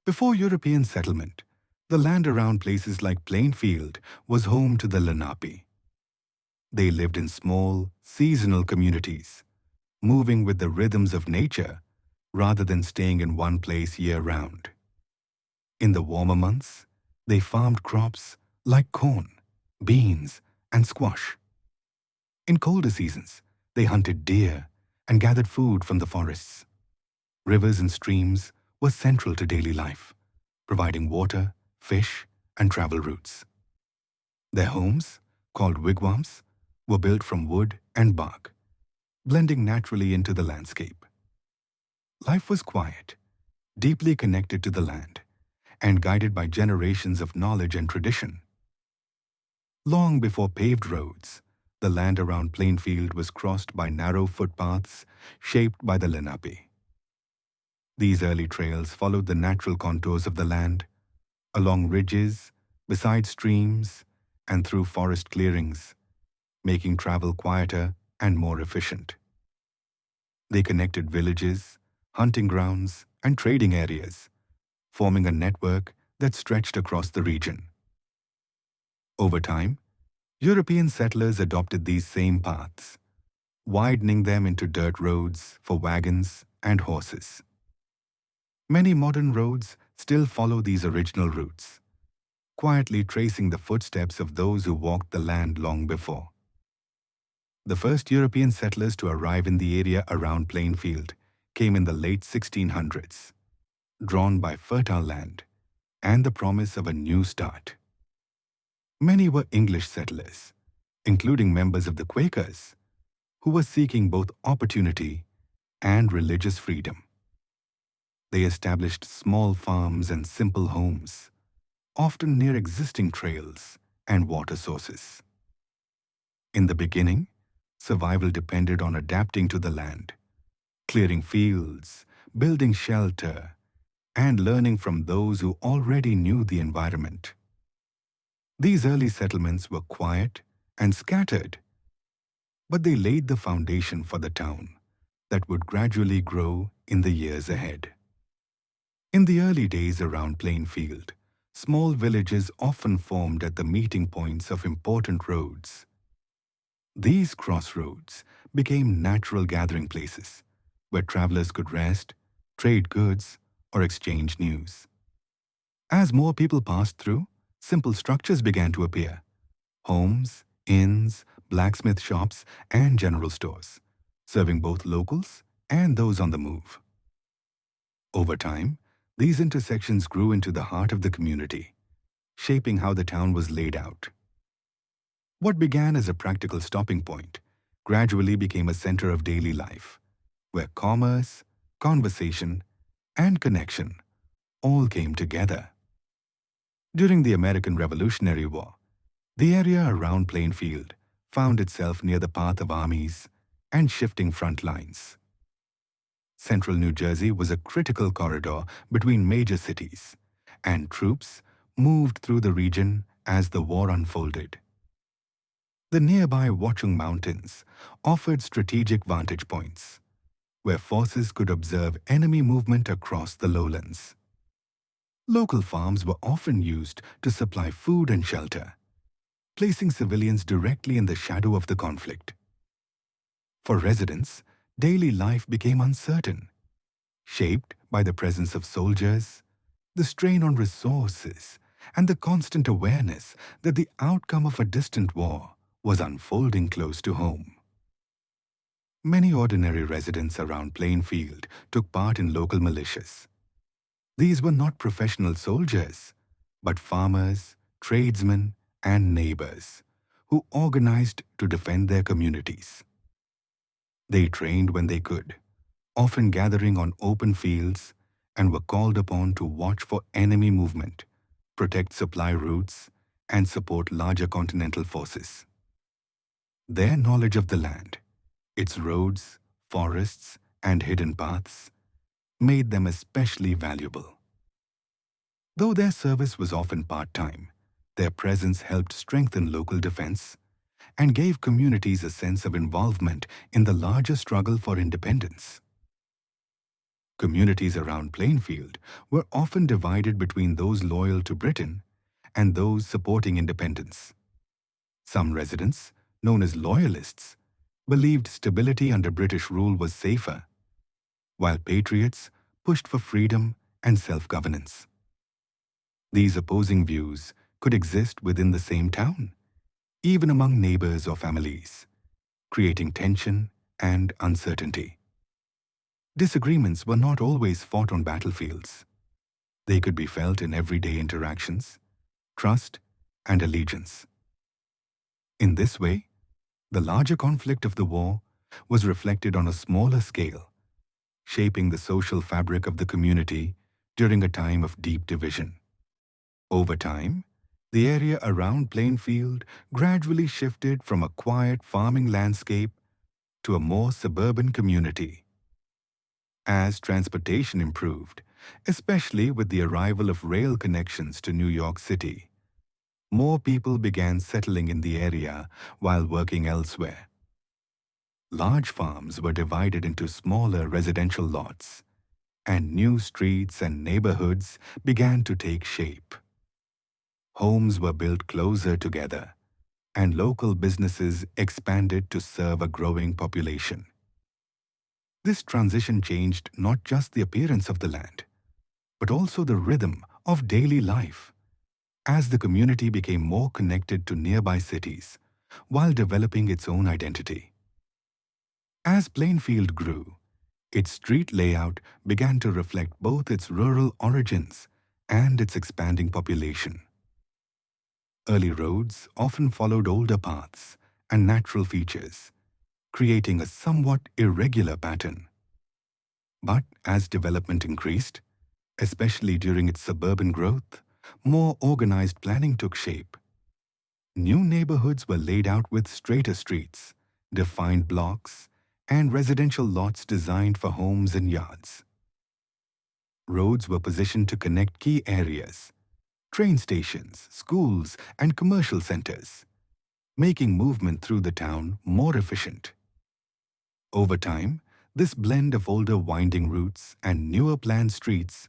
Before European settlement, the land around places like Plainfield was home to the Lenape. They lived in small, seasonal communities, moving with the rhythms of nature rather than staying in one place year-round. In the warmer months, they farmed crops like corn, beans, and squash. In colder seasons, they hunted deer and gathered food from the forests. Rivers and streams were central to daily life, providing water, fish, and travel routes. Their homes, called wigwams, were built from wood and bark, blending naturally into the landscape. Life was quiet, deeply connected to the land, and guided by generations of knowledge and tradition. Long before paved roads, the land around Plainfield was crossed by narrow footpaths shaped by the Lenape. These early trails followed the natural contours of the land, along ridges, beside streams, and through forest clearings, making travel quieter and more efficient. They connected villages, hunting grounds, and trading areas, forming a network that stretched across the region. Over time, European settlers adopted these same paths, widening them into dirt roads for wagons and horses. Many modern roads still follow these original routes, quietly tracing the footsteps of those who walked the land long before. The first European settlers to arrive in the area around Plainfield came in the late 1600s, drawn by fertile land and the promise of a new start. Many were English settlers, including members of the Quakers, who were seeking both opportunity and religious freedom. They established small farms and simple homes, often near existing trails and water sources. In the beginning, survival depended on adapting to the land, clearing fields, building shelter, and learning from those who already knew the environment. These early settlements were quiet and scattered, but they laid the foundation for the town that would gradually grow in the years ahead. In the early days around Plainfield, small villages often formed at the meeting points of important roads. These crossroads became natural gathering places where travelers could rest, trade goods, or exchange news. As more people passed through, simple structures began to appear: homes, inns, blacksmith shops, and general stores, serving both locals and those on the move. Over time, these intersections grew into the heart of the community, shaping how the town was laid out. What began as a practical stopping point gradually became a center of daily life, where commerce, conversation, and connection all came together. During the American Revolutionary War, the area around Plainfield found itself near the path of armies and shifting front lines. Central New Jersey was a critical corridor between major cities, and troops moved through the region as the war unfolded. The nearby Watchung Mountains offered strategic vantage points, where forces could observe enemy movement across the lowlands. Local farms were often used to supply food and shelter, placing civilians directly in the shadow of the conflict. For residents, daily life became uncertain, shaped by the presence of soldiers, the strain on resources, and the constant awareness that the outcome of a distant war was unfolding close to home. Many ordinary residents around Plainfield took part in local militias. These were not professional soldiers, but farmers, tradesmen, and neighbors who organized to defend their communities. They trained when they could, often gathering on open fields, and were called upon to watch for enemy movement, protect supply routes, and support larger continental forces. Their knowledge of the land, its roads, forests, and hidden paths, made them especially valuable. Though their service was often part-time, their presence helped strengthen local defense and gave communities a sense of involvement in the larger struggle for independence. Communities around Plainfield were often divided between those loyal to Britain and those supporting independence. Some residents, known as loyalists, believed stability under British rule was safer, while patriots pushed for freedom and self-governance. These opposing views could exist within the same town, even among neighbors or families, creating tension and uncertainty. Disagreements were not always fought on battlefields. They could be felt in everyday interactions, trust, and allegiance. In this way, the larger conflict of the war was reflected on a smaller scale, shaping the social fabric of the community during a time of deep division. Over time, the area around Plainfield gradually shifted from a quiet farming landscape to a more suburban community. As transportation improved, especially with the arrival of rail connections to New York City, more people began settling in the area while working elsewhere. Large farms were divided into smaller residential lots, and new streets and neighborhoods began to take shape. Homes were built closer together, and local businesses expanded to serve a growing population. This transition changed not just the appearance of the land, but also the rhythm of daily life, as the community became more connected to nearby cities while developing its own identity. As Plainfield grew, its street layout began to reflect both its rural origins and its expanding population. Early roads often followed older paths and natural features, creating a somewhat irregular pattern. But as development increased, especially during its suburban growth, more organized planning took shape. New neighborhoods were laid out with straighter streets, defined blocks, and residential lots designed for homes and yards. Roads were positioned to connect key areas, train stations, schools, and commercial centers, making movement through the town more efficient. Over time, this blend of older winding routes and newer planned streets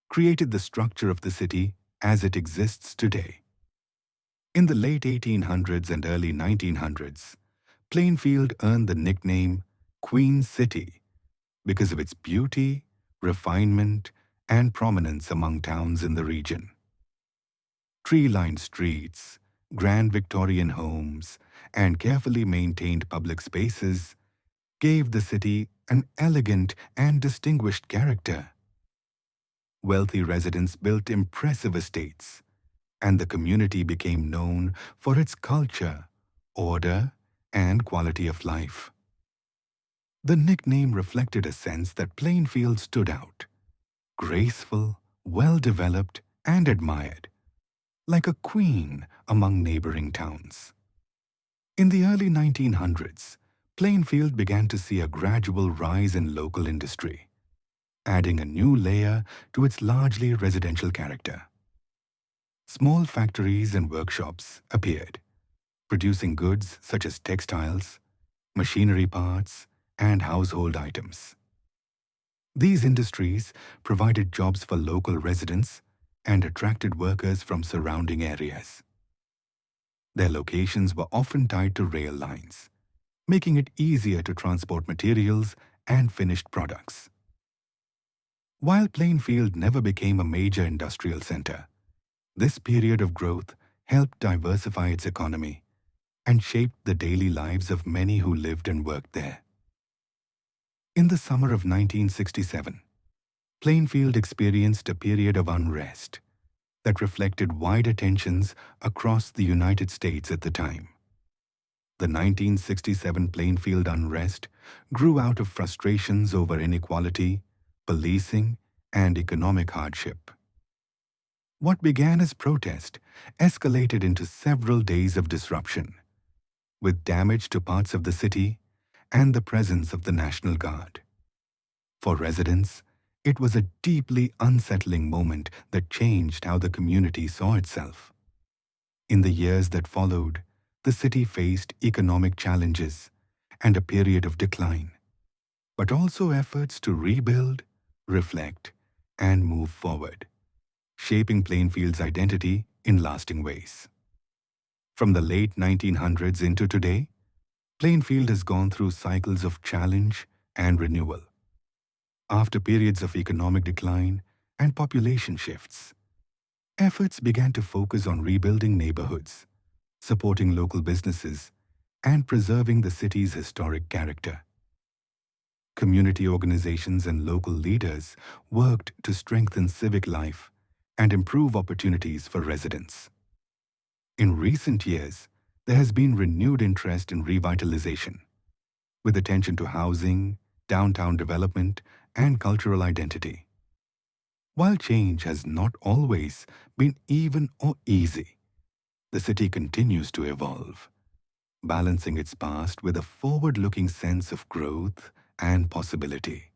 created the structure of the city as it exists today. In the late 1800s and early 1900s, Plainfield earned the nickname Queen City because of its beauty, refinement, and prominence among towns in the region. Tree-lined streets, grand Victorian homes, and carefully maintained public spaces gave the city an elegant and distinguished character. Wealthy residents built impressive estates, and the community became known for its culture, order, and quality of life. The nickname reflected a sense that Plainfield stood out, graceful, well-developed, and admired, like a queen among neighboring towns. In the early 1900s, Plainfield began to see a gradual rise in local industry, adding a new layer to its largely residential character. Small factories and workshops appeared, producing goods such as textiles, machinery parts, and household items. These industries provided jobs for local residents and attracted workers from surrounding areas. Their locations were often tied to rail lines, making it easier to transport materials and finished products. While Plainfield never became a major industrial center, this period of growth helped diversify its economy and shaped the daily lives of many who lived and worked there. In the summer of 1967, Plainfield experienced a period of unrest that reflected wider tensions across the United States at the time. The 1967 Plainfield unrest grew out of frustrations over inequality, policing, and economic hardship. What began as protest escalated into several days of disruption, with damage to parts of the city and the presence of the National Guard. For residents, it was a deeply unsettling moment that changed how the community saw itself. In the years that followed, the city faced economic challenges and a period of decline, but also efforts to rebuild, reflect, and move forward, shaping Plainfield's identity in lasting ways. From the late 1900s into today, Plainfield has gone through cycles of challenge and renewal. After periods of economic decline and population shifts, efforts began to focus on rebuilding neighborhoods, supporting local businesses, and preserving the city's historic character. Community organizations and local leaders worked to strengthen civic life and improve opportunities for residents. In recent years, there has been renewed interest in revitalization, with attention to housing, downtown development, and cultural identity. While change has not always been even or easy, the city continues to evolve, balancing its past with a forward-looking sense of growth and possibility.